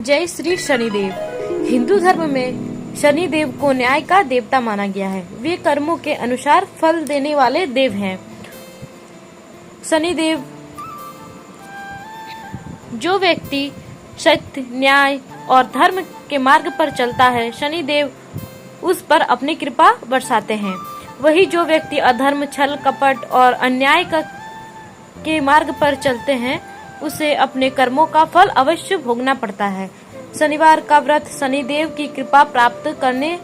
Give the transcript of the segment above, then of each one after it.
जय श्री शनिदेव। हिंदू धर्म में शनिदेव को न्याय का देवता माना गया है। वे कर्मों के अनुसार फल देने वाले देव हैं। शनिदेव जो व्यक्ति सत्य, न्याय और धर्म के मार्ग पर चलता है, शनिदेव उस पर अपनी कृपा बरसाते हैं। वही जो व्यक्ति अधर्म, छल, कपट और अन्याय के मार्ग पर चलते हैं, उसे अपने कर्मों का फल अवश्य भोगना पड़ता है। शनिवार का व्रत शनिदेव की कृपा प्राप्त करने,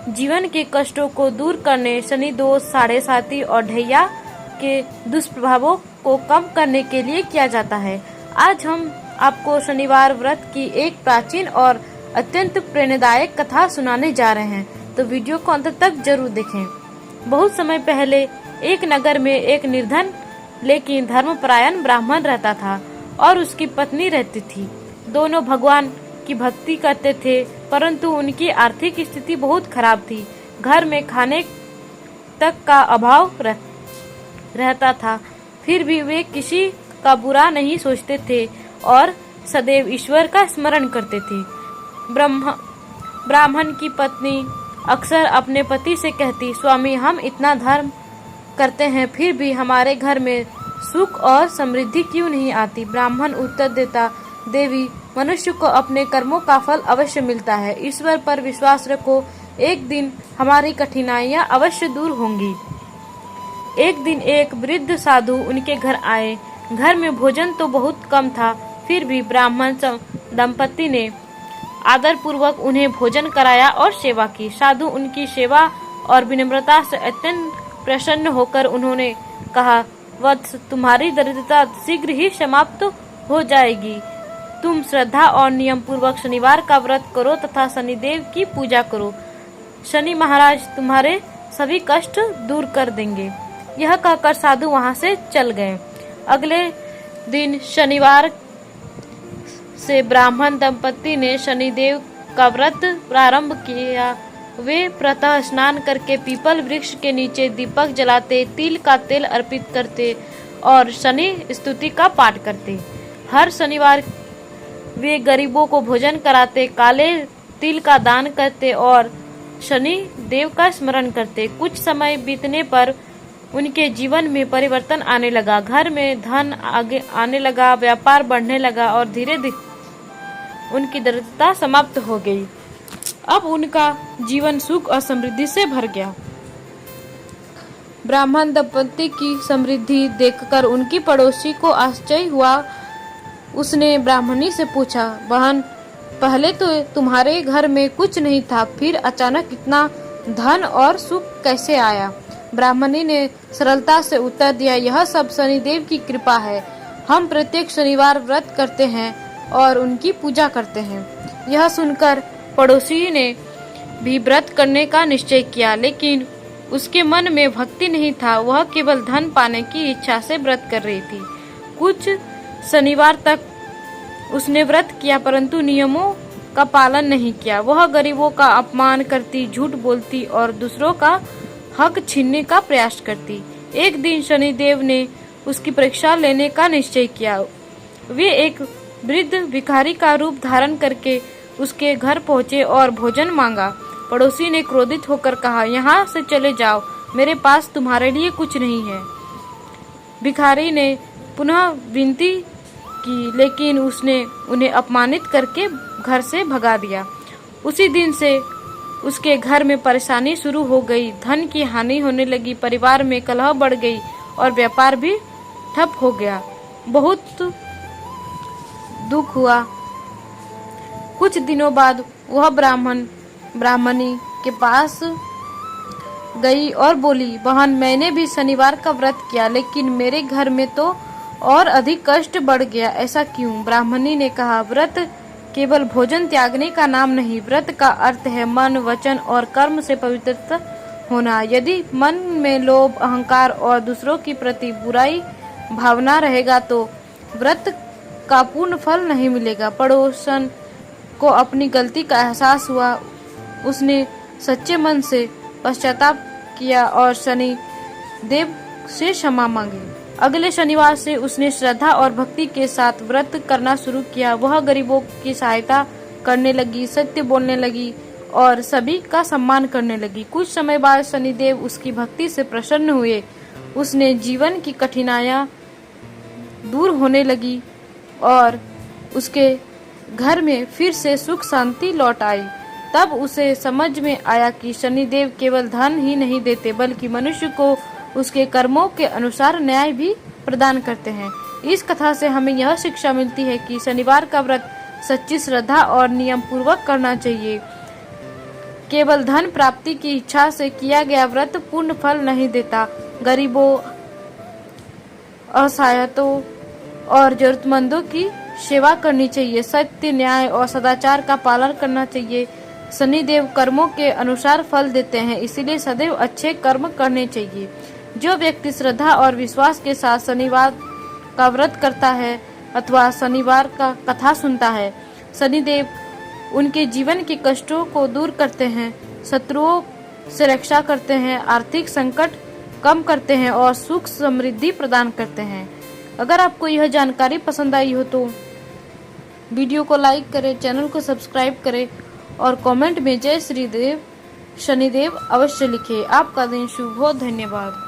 जीवन के कष्टों को दूर करने, शनि दोष, साढ़े साती और ढैया के दुष्प्रभावों को कम करने के लिए किया जाता है। आज हम आपको शनिवार व्रत की एक प्राचीन और अत्यंत प्रेरणादायक कथा सुनाने जा रहे हैं, तो वीडियो को अंत तक जरूर देखें। बहुत समय पहले एक नगर में एक निर्धन लेकिन धर्मपरायण ब्राह्मण रहता था और उसकी पत्नी रहती थी। दोनों भगवान की भक्ति करते थे, परंतु उनकी आर्थिक स्थिति बहुत खराब थी। घर में खाने तक का अभाव रहता था, फिर भी वे किसी का बुरा नहीं सोचते थे और सदैव ईश्वर का स्मरण करते थे। ब्राह्मण की पत्नी अक्सर अपने पति से कहती, स्वामी, हम इतना धर्म करते हैं, फिर भी हमारे घर में सुख और समृद्धि क्यों नहीं आती? ब्राह्मण उत्तर देता, देवी, मनुष्य को अपने कर्मों का फल अवश्य मिलता है। ईश्वर पर विश्वास रखो, एक दिन हमारी कठिनाइयां अवश्य दूर होंगी। एक दिन एक वृद्ध साधु उनके घर आए। घर में भोजन तो बहुत कम था, फिर भी ब्राह्मण दंपति ने आदर पूर्वक उन्हें भोजन कराया और सेवा की। साधु उनकी सेवा और विनम्रता से अत्यंत प्रसन्न होकर उन्होंने कहा, वत्स, तुम्हारी दरिद्रता शीघ्र ही समाप्त हो जाएगी। तुम श्रद्धा और नियम पूर्वक शनिवार का व्रत करो तथा शनिदेव की पूजा करो। शनि महाराज तुम्हारे सभी कष्ट दूर कर देंगे। यह कहकर साधु वहां से चल गए। अगले दिन शनिवार से ब्राह्मण दंपति ने शनिदेव का व्रत प्रारंभ किया। वे प्रातः स्नान करके पीपल वृक्ष के नीचे दीपक जलाते, तिल का तेल अर्पित करते और शनि स्तुति का पाठ करते। हर शनिवार वे गरीबों को भोजन कराते, काले तिल का दान करते और शनि देव का स्मरण करते। कुछ समय बीतने पर उनके जीवन में परिवर्तन आने लगा। घर में धन आगे आने लगा, व्यापार बढ़ने लगा और धीरे धीरे उनकी दरिद्रता समाप्त हो गई। अब उनका जीवन सुख और समृद्धि से भर गया। ब्राह्मण दंपति की समृद्धि देखकर उनकी पड़ोसी को आश्चर्य हुआ। उसने ब्राह्मणी से पूछा, बहन, पहले तो तुम्हारे घर में कुछ नहीं था, फिर अचानक इतना धन और सुख कैसे आया? ब्राह्मणी ने सरलता से उत्तर दिया, यह सब शनिदेव की कृपा है। हम प्रत्येक शनिवार व्रत करते हैं और उनकी पूजा करते हैं। यह सुनकर पड़ोसी ने भी व्रत करने का निश्चय किया, लेकिन उसके मन में भक्ति नहीं था। वह केवल धन पाने की इच्छा से व्रत कर रही थी। कुछ शनिवार तक उसने व्रत किया, परंतु नियमों का पालन नहीं किया। वह गरीबों का अपमान करती, झूठ बोलती और दूसरों का हक छीनने का प्रयास करती। एक दिन शनिदेव ने उसकी परीक्षा लेने का निश्चय किया। वे एक वृद्ध भिखारी का रूप धारण करके उसके घर पहुंचे और भोजन मांगा। पड़ोसी ने क्रोधित होकर कहा, यहाँ से चले जाओ, मेरे पास तुम्हारे लिए कुछ नहीं है। भिखारी ने पुनः विनती की, लेकिन उसने उन्हें अपमानित करके घर से भगा दिया। उसी दिन से उसके घर में परेशानी शुरू हो गई। धन की हानि होने लगी, परिवार में कलह बढ़ गई और व्यापार भी ठप हो गया। बहुत दुख हुआ। कुछ दिनों बाद वह ब्राह्मणी के पास गई और बोली, बहन, मैंने भी शनिवार का व्रत किया, लेकिन मेरे घर में तो और अधिक कष्ट बढ़ गया। ऐसा क्यों? ब्राह्मणी ने कहा, व्रत केवल भोजन त्यागने का नाम नहीं, व्रत का अर्थ है मन, वचन और कर्म से पवित्र होना। यदि मन में लोभ, अहंकार और दूसरों के प्रति बुराई भावना रहेगा तो व्रत का पूर्ण फल नहीं मिलेगा। पड़ोसन को अपनी गलती का एहसास हुआ। उसने सच्चे मन से पश्चाताप किया और शनि देव से क्षमा मांगी। अगले शनिवार से उसने श्रद्धा और भक्ति के साथ व्रत करना शुरू किया। वह गरीबों की सहायता करने लगी, सत्य बोलने लगी और सभी का सम्मान करने लगी। कुछ समय बाद शनिदेव उसकी भक्ति से प्रसन्न हुए। उसने जीवन की कठिनाइयां दूर होने लगी और उसके घर में फिर से सुख शांति लौट आई। तब उसे समझ में आया कि शनिदेव केवल धन ही नहीं देते बल्कि मनुष्य को उसके कर्मों के अनुसार न्याय भी प्रदान करते हैं। इस कथा से हमें यह शिक्षा मिलती है कि शनिवार का व्रत सच्ची श्रद्धा और नियम पूर्वक करना चाहिए। केवल धन प्राप्ति की इच्छा से किया गया व्रत पूर्ण फल नहीं देता। गरीबों, असहायों और जरूरतमंदों की सेवा करनी चाहिए। सत्य, न्याय और सदाचार का पालन करना चाहिए। शनिदेव कर्मों के अनुसार फल देते हैं, इसलिए सदैव अच्छे कर्म करने चाहिए। जो व्यक्ति श्रद्धा और विश्वास के साथ शनिवार का व्रत करता है अथवा शनिवार का कथा सुनता है, शनिदेव उनके जीवन के कष्टों को दूर करते हैं, शत्रुओं से रक्षा करते हैं, आर्थिक संकट कम करते हैं और सुख समृद्धि प्रदान करते हैं। अगर आपको यह जानकारी पसंद आई हो तो वीडियो को लाइक करें, चैनल को सब्सक्राइब करें और कमेंट में जय श्री देव शनिदेव अवश्य लिखें। आपका दिन शुभ हो। धन्यवाद।